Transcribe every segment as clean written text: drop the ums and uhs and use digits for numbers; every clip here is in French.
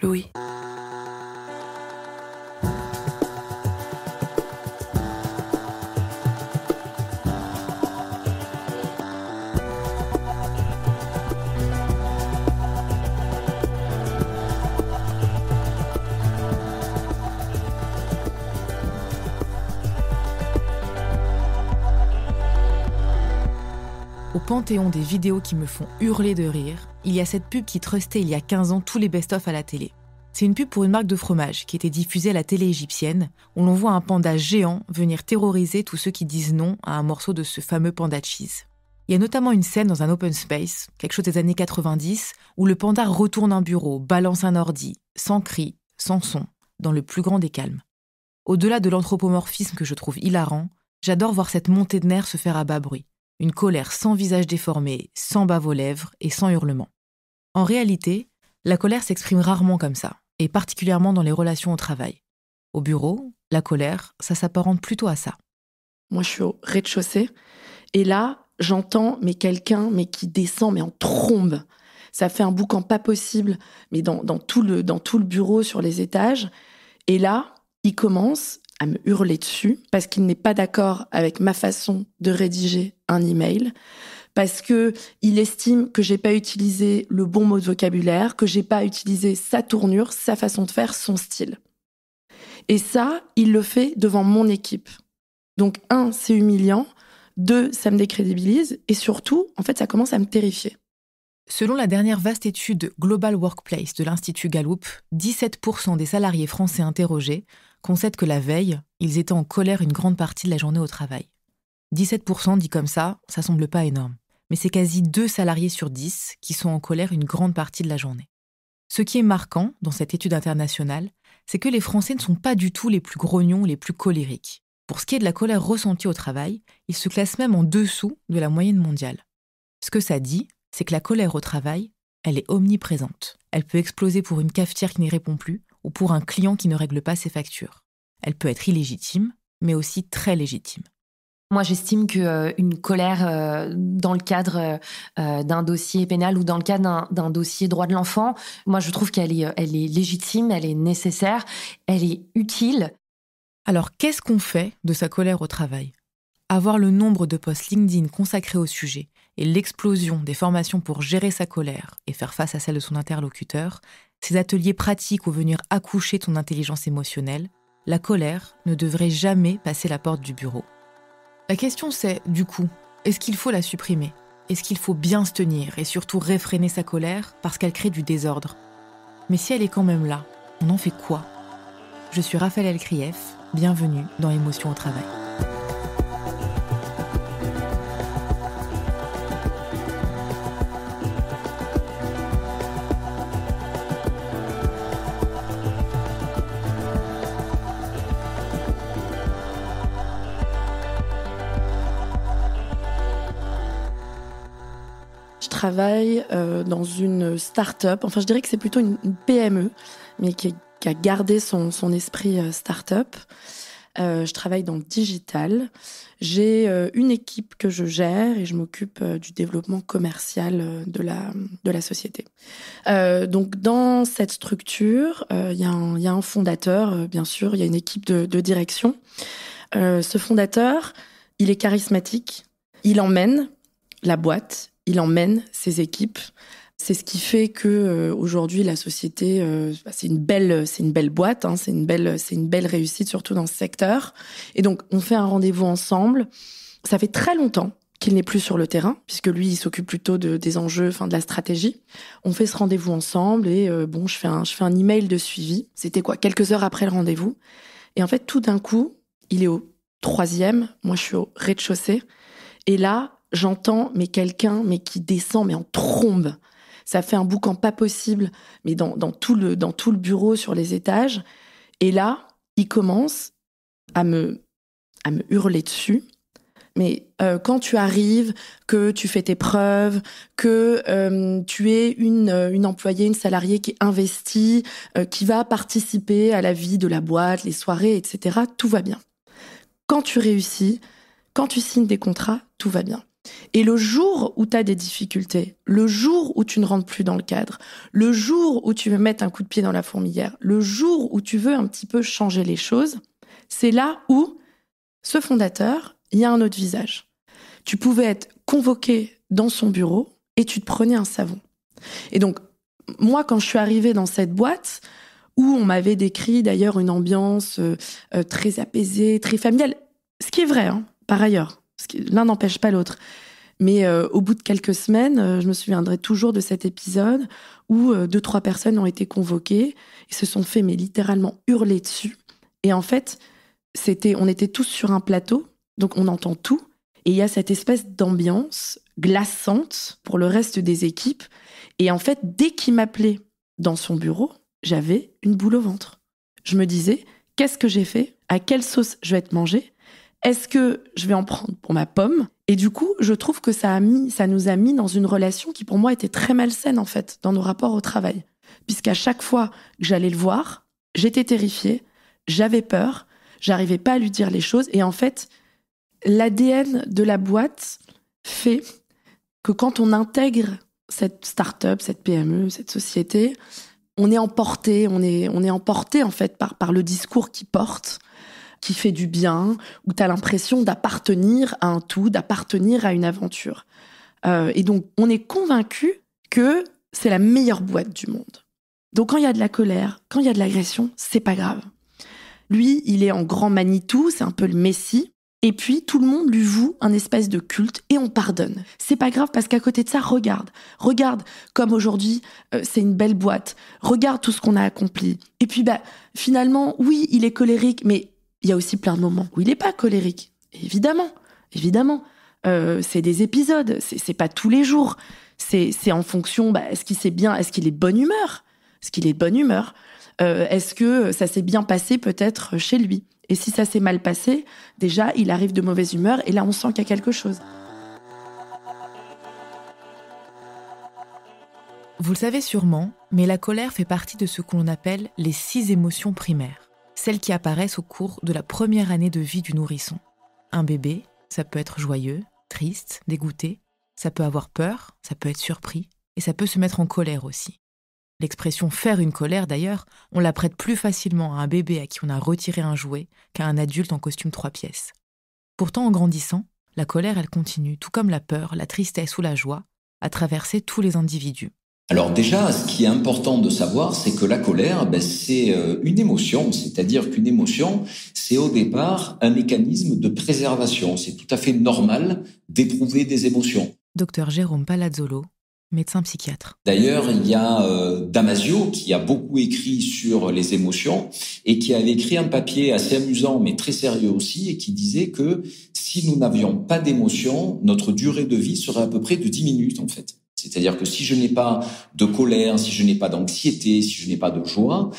Louis. Au panthéon des vidéos qui me font hurler de rire, il y a cette pub qui trustait il y a 15 ans tous les best-of à la télé. C'est une pub pour une marque de fromage qui était diffusée à la télé égyptienne, où l'on voit un panda géant venir terroriser tous ceux qui disent non à un morceau de ce fameux panda cheese. Il y a notamment une scène dans un open space, quelque chose des années 90, où le panda retourne un bureau, balance un ordi, sans cri, sans son, dans le plus grand des calmes. Au-delà de l'anthropomorphisme que je trouve hilarant, j'adore voir cette montée de nerfs se faire à bas bruit. Une colère sans visage déformé, sans bave aux lèvres et sans hurlement. En réalité, la colère s'exprime rarement comme ça, et particulièrement dans les relations au travail. Au bureau, la colère, ça s'apparente plutôt à ça. Moi, je suis au rez-de-chaussée, et là, j'entends quelqu'un qui descend en trombe. Ça fait un boucan pas possible, mais dans tout le bureau, sur les étages. Et là, il commence à me hurler dessus parce qu'il n'est pas d'accord avec ma façon de rédiger un email, parce que il estime que j'ai pas utilisé le bon mot de vocabulaire, que j'ai pas utilisé sa tournure, sa façon de faire, son style. Et ça, il le fait devant mon équipe. Donc 1, c'est humiliant, 2, ça me décrédibilise, et surtout, en fait, ça commence à me terrifier. Selon la dernière vaste étude Global Workplace de l'Institut Gallup, 17% des salariés français interrogés concèdent que la veille, ils étaient en colère une grande partie de la journée au travail. 17% dit comme ça semble pas énorme. Mais c'est quasi 2 salariés sur 10 qui sont en colère une grande partie de la journée. Ce qui est marquant dans cette étude internationale, c'est que les Français ne sont pas du tout les plus grognons, les plus colériques. Pour ce qui est de la colère ressentie au travail, ils se classent même en dessous de la moyenne mondiale. Ce que ça dit, c'est que la colère au travail, elle est omniprésente. Elle peut exploser pour une cafetière qui n'y répond plus ou pour un client qui ne règle pas ses factures. Elle peut être illégitime, mais aussi très légitime. Moi, j'estime qu'une colère dans le cadre d'un dossier pénal ou dans le cadre d'un dossier droit de l'enfant, moi, je trouve qu'elle est légitime, elle est nécessaire, elle est utile. Alors, qu'est-ce qu'on fait de sa colère au travail ? Avoir le nombre de posts LinkedIn consacrés au sujet et l'explosion des formations pour gérer sa colère et faire face à celle de son interlocuteur, ces ateliers pratiques où venir accoucher ton intelligence émotionnelle, la colère ne devrait jamais passer la porte du bureau. La question c'est, du coup, est-ce qu'il faut la supprimer ? Est-ce qu'il faut bien se tenir et surtout réfréner sa colère parce qu'elle crée du désordre ? Mais si elle est quand même là, on en fait quoi ? Je suis Raphaël Elkrief, bienvenue dans Émotions au travail. Je travaille dans une start-up, enfin je dirais que c'est plutôt une PME, mais qui a gardé son esprit start-up. Je travaille dans le digital. J'ai une équipe que je gère et je m'occupe du développement commercial de la société. Donc dans cette structure, il y a un fondateur, bien sûr, il y a une équipe de direction. Ce fondateur, il est charismatique, il emmène la boîte, il emmène ses équipes. C'est ce qui fait que aujourd'hui la société, c'est une belle boîte, hein, c'est une belle réussite surtout dans ce secteur. Et donc on fait un rendez-vous ensemble. Ça fait très longtemps qu'il n'est plus sur le terrain puisque lui il s'occupe plutôt des enjeux, enfin de la stratégie. On fait ce rendez-vous ensemble et je fais un email de suivi. C'était quelques heures après le rendez-vous. Et en fait tout d'un coup il est au 3e, moi je suis au rez-de-chaussée. Et là j'entends quelqu'un qui descend en trombe. Ça fait un boucan pas possible, mais dans tout le bureau, sur les étages. Et là, il commence à me hurler dessus. Mais quand tu arrives, que tu fais tes preuves, que tu es une employée, une salariée qui est investie, qui va participer à la vie de la boîte, les soirées, etc., tout va bien. Quand tu réussis, quand tu signes des contrats, tout va bien. Et le jour où tu as des difficultés, le jour où tu ne rentres plus dans le cadre, le jour où tu veux mettre un coup de pied dans la fourmilière, le jour où tu veux un petit peu changer les choses, c'est là où, ce fondateur, il y a un autre visage. Tu pouvais être convoqué dans son bureau et tu te prenais un savon. Et donc, moi, quand je suis arrivée dans cette boîte, où on m'avait décrit d'ailleurs une ambiance très apaisée, très familiale, ce qui est vrai, hein, par ailleurs. L'un n'empêche pas l'autre. Mais au bout de quelques semaines, je me souviendrai toujours de cet épisode où 2-3 personnes ont été convoquées et se sont fait mais littéralement hurler dessus. Et en fait, on était tous sur un plateau, donc on entend tout. Et il y a cette espèce d'ambiance glaçante pour le reste des équipes. Et en fait, dès qu'il m'appelait dans son bureau, j'avais une boule au ventre. Je me disais, qu'est-ce que j'ai fait ? À quelle sauce je vais être mangée ? Est-ce que je vais en prendre pour ma pomme ? Et du coup, je trouve que ça nous a mis dans une relation qui, pour moi, était très malsaine, en fait, dans nos rapports au travail. Puisqu'à chaque fois que j'allais le voir, j'étais terrifiée, j'avais peur, j'arrivais pas à lui dire les choses. Et en fait, l'ADN de la boîte fait que quand on intègre cette start-up, cette PME, cette société, on est emporté, en fait par le discours qu'il porte, qui fait du bien, où tu as l'impression d'appartenir à un tout, d'appartenir à une aventure. Et donc, on est convaincu que c'est la meilleure boîte du monde. Donc, quand il y a de la colère, quand il y a de l'agression, c'est pas grave. Lui, il est en grand Manitou, c'est un peu le Messie. Et puis, tout le monde lui voue un espèce de culte et on pardonne. C'est pas grave parce qu'à côté de ça, regarde comme aujourd'hui, c'est une belle boîte. Regarde tout ce qu'on a accompli. Et puis, finalement, oui, il est colérique, mais il y a aussi plein de moments où il n'est pas colérique. Évidemment. C'est des épisodes, c'est pas tous les jours. C'est en fonction, est-ce qu'il est de bonne humeur ? Est-ce que ça s'est bien passé peut-être chez lui ? Et si ça s'est mal passé, déjà, il arrive de mauvaise humeur et là, on sent qu'il y a quelque chose. Vous le savez sûrement, mais la colère fait partie de ce que l'on appelle les 6 émotions primaires, celles qui apparaissent au cours de la première année de vie du nourrisson. Un bébé, ça peut être joyeux, triste, dégoûté, ça peut avoir peur, ça peut être surpris, et ça peut se mettre en colère aussi. L'expression « faire une colère », d'ailleurs, on la prête plus facilement à un bébé à qui on a retiré un jouet qu'à un adulte en costume 3 pièces. Pourtant, en grandissant, la colère, elle continue, tout comme la peur, la tristesse ou la joie, à traverser tous les individus. Alors déjà, ce qui est important de savoir, c'est que la colère, c'est une émotion, c'est-à-dire qu'une émotion, c'est au départ un mécanisme de préservation. C'est tout à fait normal d'éprouver des émotions. Docteur Jérôme Palazzolo, médecin psychiatre. D'ailleurs, il y a Damasio qui a beaucoup écrit sur les émotions et qui avait écrit un papier assez amusant mais très sérieux aussi et qui disait que si nous n'avions pas d'émotions, notre durée de vie serait à peu près de 10 minutes en fait. C'est-à-dire que si je n'ai pas de colère, si je n'ai pas d'anxiété, si je n'ai pas de joie,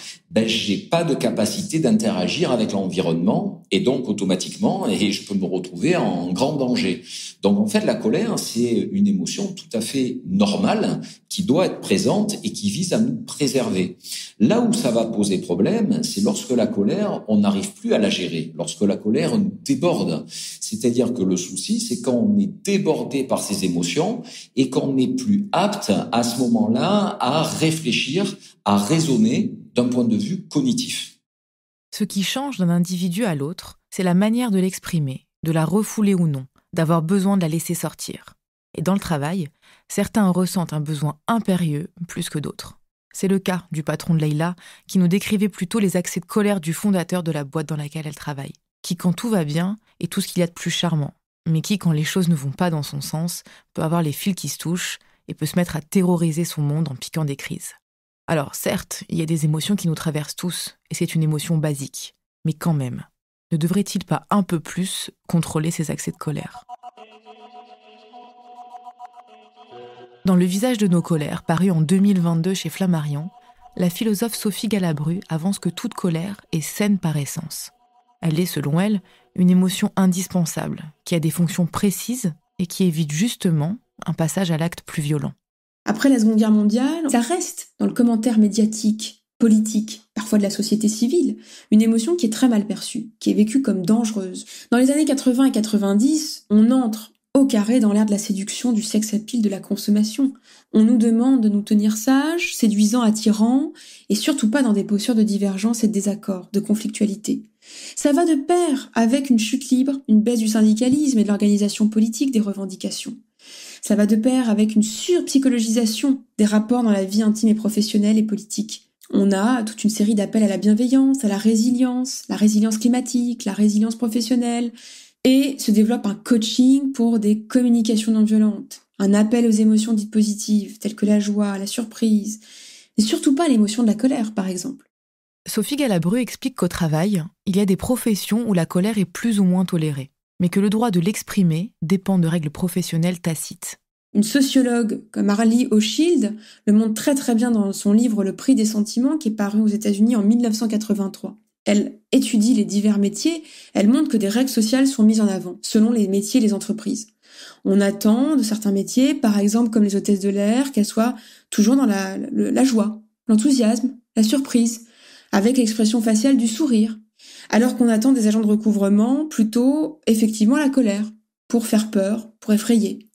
j'ai pas de capacité d'interagir avec l'environnement et donc automatiquement, et je peux me retrouver en grand danger. Donc en fait, la colère, c'est une émotion tout à fait normale qui doit être présente et qui vise à nous préserver. Là où ça va poser problème, c'est lorsque la colère, on n'arrive plus à la gérer, lorsque la colère nous déborde. C'est-à-dire que le souci, c'est quand on est débordé par ces émotions et qu'on n'est plus apte à ce moment-là à réfléchir, à raisonner d'un point de vue cognitif. Ce qui change d'un individu à l'autre, c'est la manière de l'exprimer, de la refouler ou non, d'avoir besoin de la laisser sortir. Et dans le travail, certains ressentent un besoin impérieux plus que d'autres. C'est le cas du patron de Leïla, qui nous décrivait plutôt les accès de colère du fondateur de la boîte dans laquelle elle travaille, qui, quand tout va bien, est tout ce qu'il y a de plus charmant, mais qui, quand les choses ne vont pas dans son sens, peut avoir les fils qui se touchent et peut se mettre à terroriser son monde en piquant des crises. Alors certes, il y a des émotions qui nous traversent tous, et c'est une émotion basique, mais quand même, ne devrait-il pas un peu plus contrôler ces accès de colère ? Dans Le visage de nos colères, paru en 2022 chez Flammarion, la philosophe Sophie Galabru avance que toute colère est saine par essence. Elle est, selon elle, une émotion indispensable, qui a des fonctions précises et qui évite justement un passage à l'acte plus violent. Après la Seconde Guerre mondiale, ça reste dans le commentaire médiatique, politique, parfois de la société civile, une émotion qui est très mal perçue, qui est vécue comme dangereuse. Dans les années 80 et 90, on entre au carré dans l'ère de la séduction, du sex appeal, de la consommation. On nous demande de nous tenir sages, séduisants, attirants, et surtout pas dans des postures de divergence et de désaccord, de conflictualité. Ça va de pair avec une chute libre, une baisse du syndicalisme et de l'organisation politique des revendications. Ça va de pair avec une surpsychologisation des rapports dans la vie intime et professionnelle et politique. On a toute une série d'appels à la bienveillance, à la résilience climatique, la résilience professionnelle, et se développe un coaching pour des communications non violentes, un appel aux émotions dites positives, telles que la joie, la surprise, et surtout pas l'émotion de la colère, par exemple. Sophie Galabru explique qu'au travail, il y a des professions où la colère est plus ou moins tolérée, mais que le droit de l'exprimer dépend de règles professionnelles tacites. Une sociologue comme Arlie Hochschild le montre très très bien dans son livre Le prix des sentiments qui est paru aux États-Unis en 1983. Elle étudie les divers métiers, elle montre que des règles sociales sont mises en avant, selon les métiers et les entreprises. On attend de certains métiers, par exemple comme les hôtesses de l'air, qu'elles soient toujours dans la joie, l'enthousiasme, la surprise, avec l'expression faciale du sourire. Alors qu'on attend des agents de recouvrement plutôt, effectivement, la colère, pour faire peur, pour effrayer.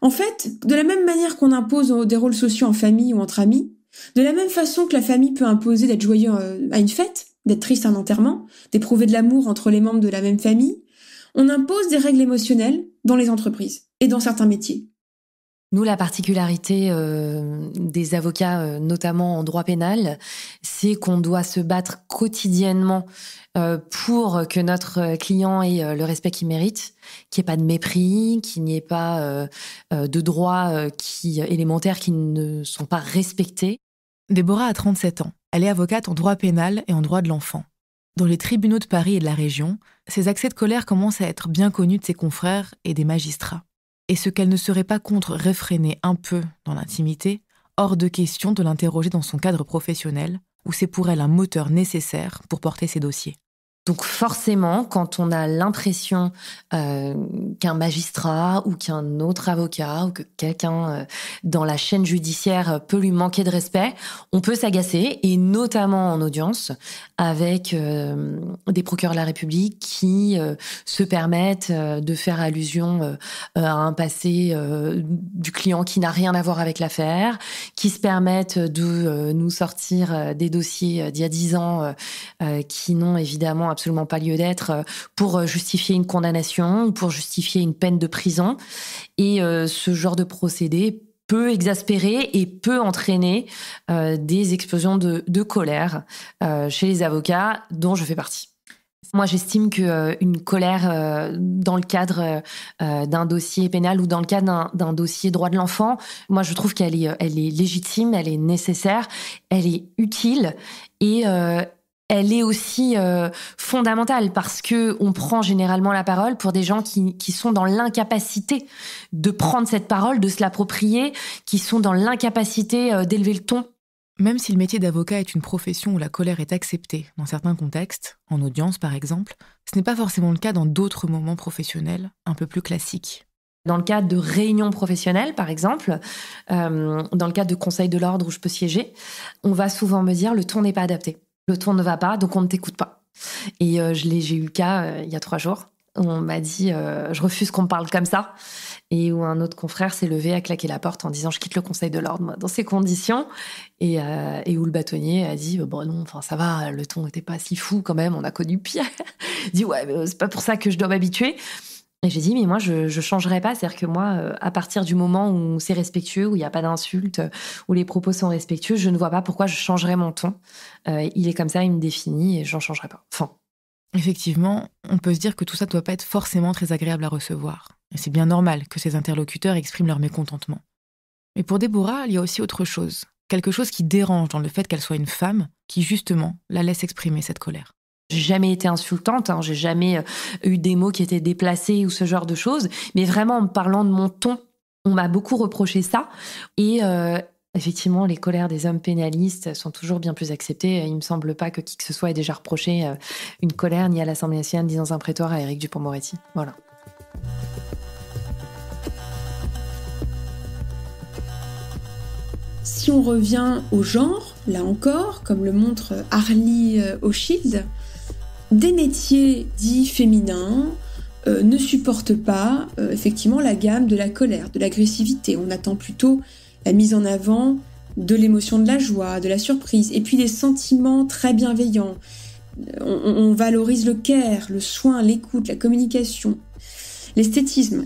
En fait, de la même manière qu'on impose des rôles sociaux en famille ou entre amis, de la même façon que la famille peut imposer d'être joyeux à une fête, d'être triste à un enterrement, d'éprouver de l'amour entre les membres de la même famille, on impose des règles émotionnelles dans les entreprises et dans certains métiers. Nous, la particularité des avocats, notamment en droit pénal, c'est qu'on doit se battre quotidiennement pour que notre client ait le respect qu'il mérite, qu'il n'y ait pas de mépris, qu'il n'y ait pas de droits élémentaires qui ne sont pas respectés. Déborah a 37 ans. Elle est avocate en droit pénal et en droit de l'enfant. Dans les tribunaux de Paris et de la région, ses accès de colère commencent à être bien connus de ses confrères et des magistrats. Et ce qu'elle ne serait pas contre réfréner un peu dans l'intimité, hors de question de l'interroger dans son cadre professionnel, où c'est pour elle un moteur nécessaire pour porter ses dossiers. Donc forcément, quand on a l'impression qu'un magistrat ou qu'un autre avocat ou que quelqu'un dans la chaîne judiciaire peut lui manquer de respect, on peut s'agacer, et notamment en audience, avec des procureurs de la République qui se permettent de faire allusion à un passé du client qui n'a rien à voir avec l'affaire, qui se permettent de nous sortir des dossiers d'il y a 10 ans qui n'ont évidemment absolument pas lieu d'être pour justifier une condamnation ou pour justifier une peine de prison. Et ce genre de procédé peut exaspérer et peut entraîner des explosions de colère chez les avocats, dont je fais partie. Moi, j'estime qu'une colère dans le cadre d'un dossier pénal ou dans le cadre d'un dossier droit de l'enfant, moi, je trouve qu'elle est légitime, elle est nécessaire, elle est utile et elle est aussi fondamentale parce que on prend généralement la parole pour des gens qui sont dans l'incapacité de prendre cette parole, de se l'approprier, qui sont dans l'incapacité d'élever le ton. Même si le métier d'avocat est une profession où la colère est acceptée dans certains contextes, en audience par exemple, ce n'est pas forcément le cas dans d'autres moments professionnels un peu plus classiques. Dans le cadre de réunions professionnelles, par exemple, dans le cadre de conseils de l'ordre où je peux siéger, on va souvent me dire « le ton n'est pas adapté ». Le ton ne va pas, donc on ne t'écoute pas. Et j'ai eu le cas il y a 3 jours. Où on m'a dit je refuse qu'on me parle comme ça. Et où un autre confrère s'est levé, a claqué la porte en disant je quitte le conseil de l'ordre moi, dans ces conditions. Et où le bâtonnier a dit bon non, enfin ça va, le ton n'était pas si fou quand même, on a connu pire. Il dit ouais, mais c'est pas pour ça que je dois m'habituer. Et j'ai dit, mais moi, je changerai pas. C'est-à-dire que moi, à partir du moment où c'est respectueux, où il n'y a pas d'insultes, où les propos sont respectueux, je ne vois pas pourquoi je changerais mon ton. Il est comme ça, il me définit et j'en changerai pas. Enfin. Effectivement, on peut se dire que tout ça ne doit pas être forcément très agréable à recevoir. Et c'est bien normal que ces interlocuteurs expriment leur mécontentement. Mais pour Déborah, il y a aussi autre chose. Quelque chose qui dérange dans le fait qu'elle soit une femme qui, justement, la laisse exprimer cette colère. J'ai jamais été insultante, j'ai jamais eu des mots qui étaient déplacés ou ce genre de choses. Mais vraiment, en me parlant de mon ton, on m'a beaucoup reproché ça. Et effectivement, les colères des hommes pénalistes sont toujours bien plus acceptées. Il me semble pas que qui que ce soit ait déjà reproché une colère ni à l'Assemblée nationale ni dans un prétoire à Éric Dupond-Moretti. Voilà. Si on revient au genre, là encore, comme le montre Arlie Hochschild, des métiers dits féminins ne supportent pas effectivement la gamme de la colère, de l'agressivité. On attend plutôt la mise en avant de l'émotion de la joie, de la surprise, et puis des sentiments très bienveillants. On valorise le care, le soin, l'écoute, la communication, l'esthétisme.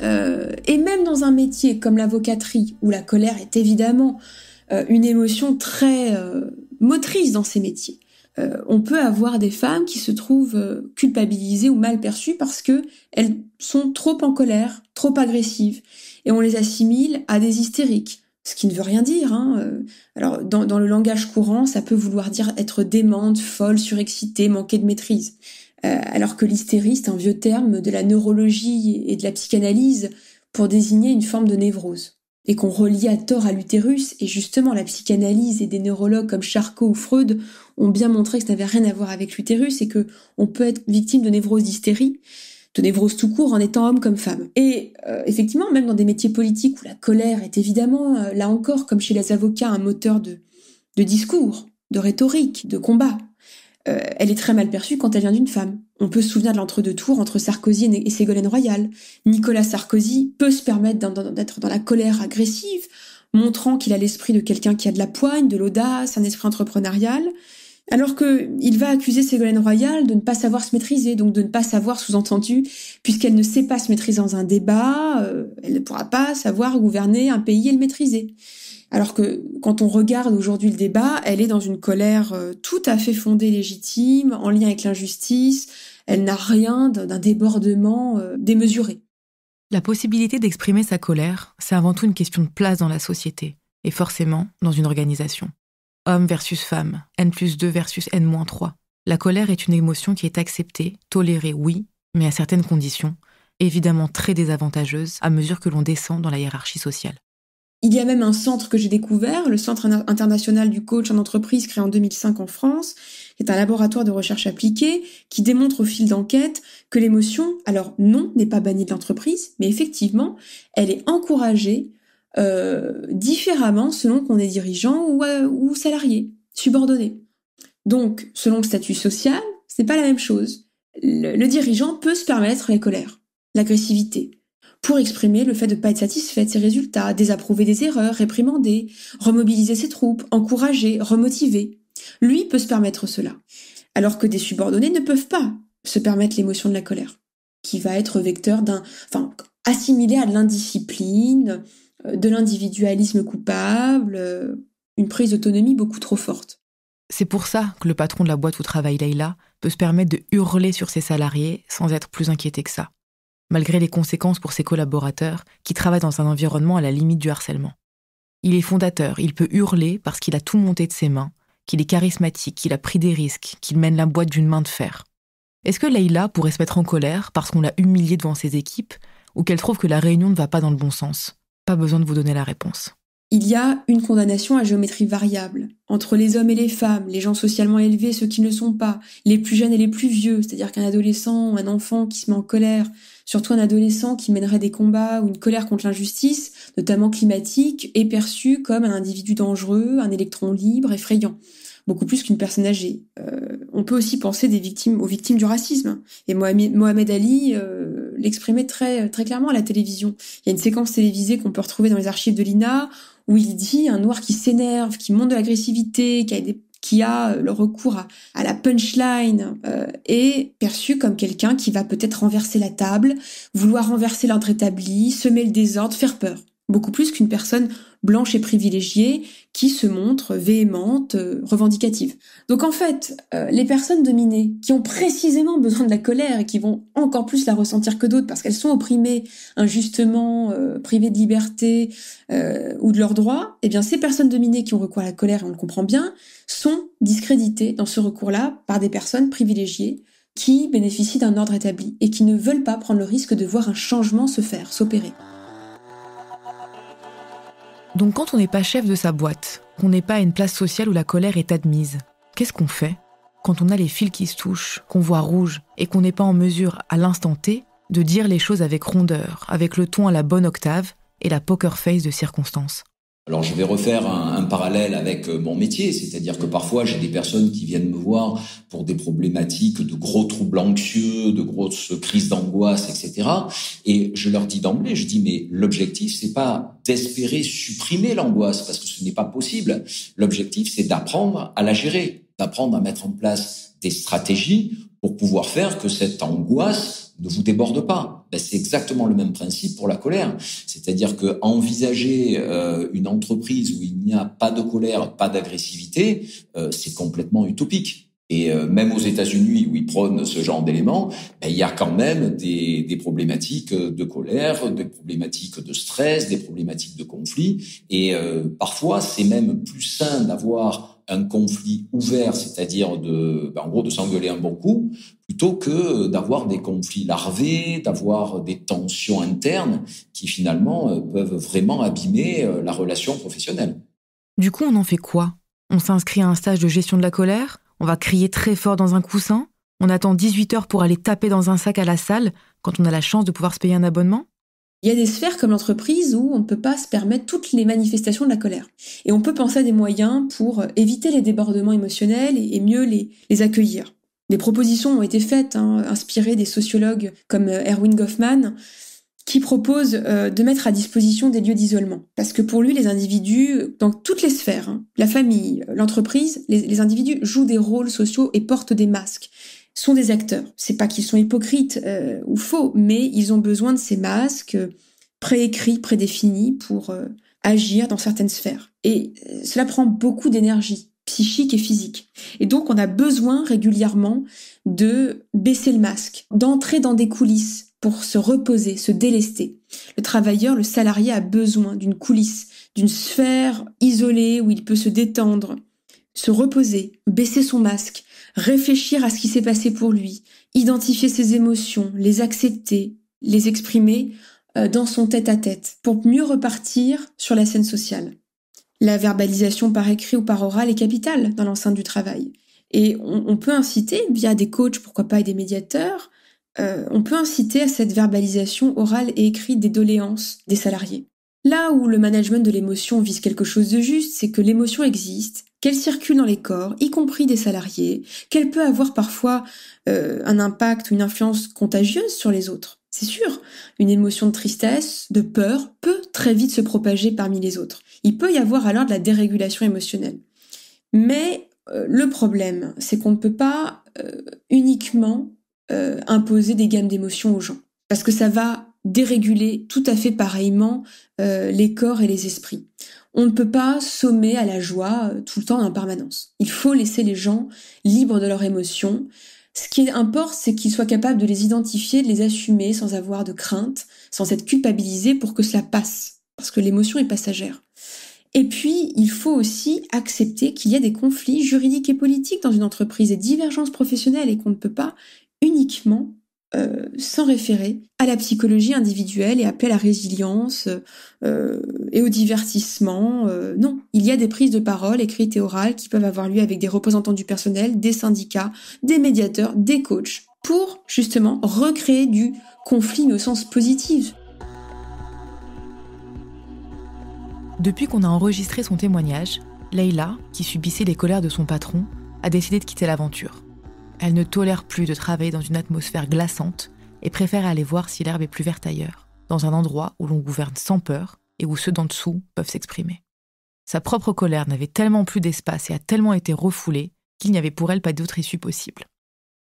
Et même dans un métier comme l'avocaterie, où la colère est évidemment une émotion très motrice dans ces métiers, on peut avoir des femmes qui se trouvent culpabilisées ou mal perçues parce qu'elles sont trop en colère, trop agressives, et on les assimile à des hystériques. Ce qui ne veut rien dire. Alors, dans le langage courant, ça peut vouloir dire être démente, folle, surexcitée, manquer de maîtrise. Alors que l'hystérie, c'est un vieux terme de la neurologie et de la psychanalyse pour désigner une forme de névrose. Et qu'on relie à tort à l'utérus, et justement la psychanalyse et des neurologues comme Charcot ou Freud ont bien montré que ça n'avait rien à voir avec l'utérus et que on peut être victime de névrose d'hystérie, de névrose tout court en étant homme comme femme. Et effectivement, même dans des métiers politiques où la colère est évidemment, là encore, comme chez les avocats, un moteur de discours, de rhétorique, de combat, elle est très mal perçue quand elle vient d'une femme. On peut se souvenir de l'entre-deux-tours entre Sarkozy et Ségolène Royal. Nicolas Sarkozy peut se permettre d'être dans la colère agressive, montrant qu'il a l'esprit de quelqu'un qui a de la poigne, de l'audace, un esprit entrepreneurial, alors qu'il va accuser Ségolène Royal de ne pas savoir se maîtriser, donc de ne pas savoir, sous-entendu, puisqu'elle ne sait pas se maîtriser dans un débat, elle ne pourra pas savoir gouverner un pays et le maîtriser. Alors que quand on regarde aujourd'hui le débat, elle est dans une colère tout à fait fondée, légitime, en lien avec l'injustice. Elle n'a rien d'un débordement démesuré. La possibilité d'exprimer sa colère, c'est avant tout une question de place dans la société, et forcément dans une organisation. Homme versus femme, N+2 versus N-3. La colère est une émotion qui est acceptée, tolérée, oui, mais à certaines conditions, évidemment très désavantageuse à mesure que l'on descend dans la hiérarchie sociale. Il y a même un centre que j'ai découvert, le Centre international du coach en entreprise créé en 2005 en France, qui est un laboratoire de recherche appliquée qui démontre au fil d'enquête que l'émotion, alors non, n'est pas bannie de l'entreprise, mais effectivement, elle est encouragée différemment selon qu'on est dirigeant ou salarié, subordonné. Donc, selon le statut social, c'est pas la même chose. Le dirigeant peut se permettre la colère, l'agressivité, pour exprimer le fait de ne pas être satisfait de ses résultats, désapprouver des erreurs, réprimander, remobiliser ses troupes, encourager, remotiver. Lui peut se permettre cela, alors que des subordonnés ne peuvent pas se permettre l'émotion de la colère, qui va être vecteur assimilé à de l'indiscipline, de l'individualisme coupable, une prise d'autonomie beaucoup trop forte. C'est pour ça que le patron de la boîte où travaille Leïla peut se permettre de hurler sur ses salariés sans être plus inquiété que ça, malgré les conséquences pour ses collaborateurs qui travaillent dans un environnement à la limite du harcèlement. Il est fondateur, il peut hurler parce qu'il a tout monté de ses mains, qu'il est charismatique, qu'il a pris des risques, qu'il mène la boîte d'une main de fer. Est-ce que Leïla pourrait se mettre en colère parce qu'on l'a humiliée devant ses équipes ou qu'elle trouve que la réunion ne va pas dans le bon sens ? Pas besoin de vous donner la réponse. Il y a une condamnation à géométrie variable entre les hommes et les femmes, les gens socialement élevés, ceux qui ne le sont pas, les plus jeunes et les plus vieux, c'est-à-dire qu'un adolescent ou un enfant qui se met en colère, surtout un adolescent qui mènerait des combats ou une colère contre l'injustice, notamment climatique, est perçu comme un individu dangereux, un électron libre, effrayant, beaucoup plus qu'une personne âgée. On peut aussi penser aux victimes du racisme. Et Mohamed Ali l'exprimait très, très clairement à la télévision. Il y a une séquence télévisée qu'on peut retrouver dans les archives de l'INA où il dit un noir qui s'énerve, qui monte de l'agressivité, qui a le recours à la punchline, est perçu comme quelqu'un qui va peut-être renverser la table, vouloir renverser l'ordre établi, semer le désordre, faire peur. Beaucoup plus qu'une personne blanche et privilégiée qui se montre véhémente, revendicative. Donc en fait, les personnes dominées qui ont précisément besoin de la colère et qui vont encore plus la ressentir que d'autres parce qu'elles sont opprimées, injustement, privées de liberté ou de leurs droits, eh bien ces personnes dominées qui ont recours à la colère, et on le comprend bien, sont discréditées dans ce recours-là par des personnes privilégiées qui bénéficient d'un ordre établi et qui ne veulent pas prendre le risque de voir un changement s'opérer. Donc quand on n'est pas chef de sa boîte, qu'on n'est pas à une place sociale où la colère est admise, qu'est-ce qu'on fait quand on a les fils qui se touchent, qu'on voit rouge et qu'on n'est pas en mesure, à l'instant T, de dire les choses avec rondeur, avec le ton à la bonne octave et la poker face de circonstance ? Alors, je vais refaire un parallèle avec mon métier, c'est-à-dire que parfois, j'ai des personnes qui viennent me voir pour des problématiques de gros troubles anxieux, de grosses crises d'angoisse, etc. Et je leur dis d'emblée, je dis, mais l'objectif, c'est pas d'espérer supprimer l'angoisse, parce que ce n'est pas possible. L'objectif, c'est d'apprendre à la gérer, d'apprendre à mettre en place des stratégies pour pouvoir faire que cette angoisse ne vous déborde pas. C'est exactement le même principe pour la colère. C'est-à-dire que envisager une entreprise où il n'y a pas de colère, pas d'agressivité, c'est complètement utopique. Et même aux États-Unis, où ils prônent ce genre d'éléments, il y a quand même des problématiques de colère, des problématiques de stress, des problématiques de conflit. Et parfois, c'est même plus sain d'avoir un conflit ouvert, c'est-à-dire en gros de s'engueuler un bon coup, plutôt que d'avoir des conflits larvés, d'avoir des tensions internes qui finalement peuvent vraiment abîmer la relation professionnelle. Du coup, on en fait quoi ? On s'inscrit à un stage de gestion de la colère ? On va crier très fort dans un coussin ? On attend 18 heures pour aller taper dans un sac à la salle quand on a la chance de pouvoir se payer un abonnement ? Il y a des sphères comme l'entreprise où on ne peut pas se permettre toutes les manifestations de la colère. Et on peut penser à des moyens pour éviter les débordements émotionnels et mieux les accueillir. Des propositions ont été faites, inspirées des sociologues comme Erwin Goffman, qui proposent de mettre à disposition des lieux d'isolement. Parce que pour lui, les individus, dans toutes les sphères, la famille, l'entreprise, les individus jouent des rôles sociaux et portent des masques. Sont des acteurs. C'est pas qu'ils sont hypocrites ou faux, mais ils ont besoin de ces masques préécrits, prédéfinis pour agir dans certaines sphères. Et cela prend beaucoup d'énergie psychique et physique. Et donc, on a besoin régulièrement de baisser le masque, d'entrer dans des coulisses pour se reposer, se délester. Le travailleur, le salarié a besoin d'une coulisse, d'une sphère isolée où il peut se détendre, se reposer, baisser son masque, réfléchir à ce qui s'est passé pour lui, identifier ses émotions, les accepter, les exprimer dans son tête-à-tête, pour mieux repartir sur la scène sociale. La verbalisation par écrit ou par oral est capitale dans l'enceinte du travail. Et on peut inciter, via des coachs, pourquoi pas, et des médiateurs, on peut inciter à cette verbalisation orale et écrite des doléances des salariés. Là où le management de l'émotion vise quelque chose de juste, c'est que l'émotion existe, qu'elle circule dans les corps, y compris des salariés, qu'elle peut avoir parfois un impact ou une influence contagieuse sur les autres. C'est sûr, une émotion de tristesse, de peur, peut très vite se propager parmi les autres. Il peut y avoir alors de la dérégulation émotionnelle. Mais le problème, c'est qu'on ne peut pas uniquement imposer des gammes d'émotions aux gens. Parce que ça va déréguler tout à fait pareillement les corps et les esprits. On ne peut pas sommer à la joie tout le temps en permanence. Il faut laisser les gens libres de leurs émotions. Ce qui importe, c'est qu'ils soient capables de les identifier, de les assumer sans avoir de crainte, sans être culpabilisés pour que cela passe. Parce que l'émotion est passagère. Et puis, il faut aussi accepter qu'il y a des conflits juridiques et politiques dans une entreprise, des divergences professionnelles et qu'on ne peut pas uniquement s'en référer à la psychologie individuelle et appeler à la résilience et au divertissement. Non, il y a des prises de parole écrites et orales qui peuvent avoir lieu avec des représentants du personnel, des syndicats, des médiateurs, des coachs, pour justement recréer du conflit mais au sens positif. Depuis qu'on a enregistré son témoignage, Leïla, qui subissait les colères de son patron, a décidé de quitter l'aventure. Elle ne tolère plus de travailler dans une atmosphère glaçante et préfère aller voir si l'herbe est plus verte ailleurs, dans un endroit où l'on gouverne sans peur et où ceux d'en dessous peuvent s'exprimer. Sa propre colère n'avait tellement plus d'espace et a tellement été refoulée qu'il n'y avait pour elle pas d'autre issue possible.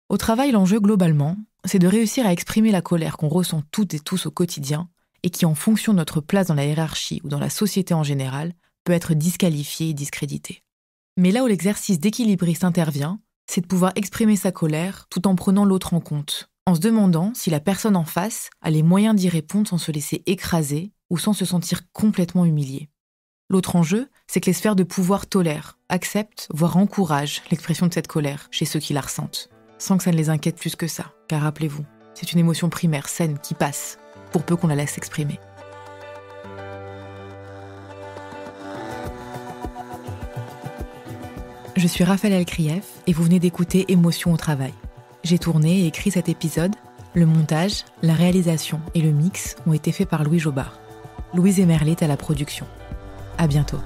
Au travail, l'enjeu globalement, c'est de réussir à exprimer la colère qu'on ressent toutes et tous au quotidien et qui, en fonction de notre place dans la hiérarchie ou dans la société en général, peut être disqualifiée et discréditée. Mais là où l'exercice d'équilibriste intervient, c'est de pouvoir exprimer sa colère tout en prenant l'autre en compte, en se demandant si la personne en face a les moyens d'y répondre sans se laisser écraser ou sans se sentir complètement humilié. L'autre enjeu, c'est que les sphères de pouvoir tolèrent, acceptent, voire encouragent l'expression de cette colère chez ceux qui la ressentent, sans que ça ne les inquiète plus que ça, car rappelez-vous, c'est une émotion primaire, saine, qui passe, pour peu qu'on la laisse s'exprimer. Je suis Raphaël Elkrief et vous venez d'écouter Émotion au travail. J'ai tourné et écrit cet épisode. Le montage, la réalisation et le mix ont été faits par Louis Jobard. Louise Emerlet à la production. À bientôt.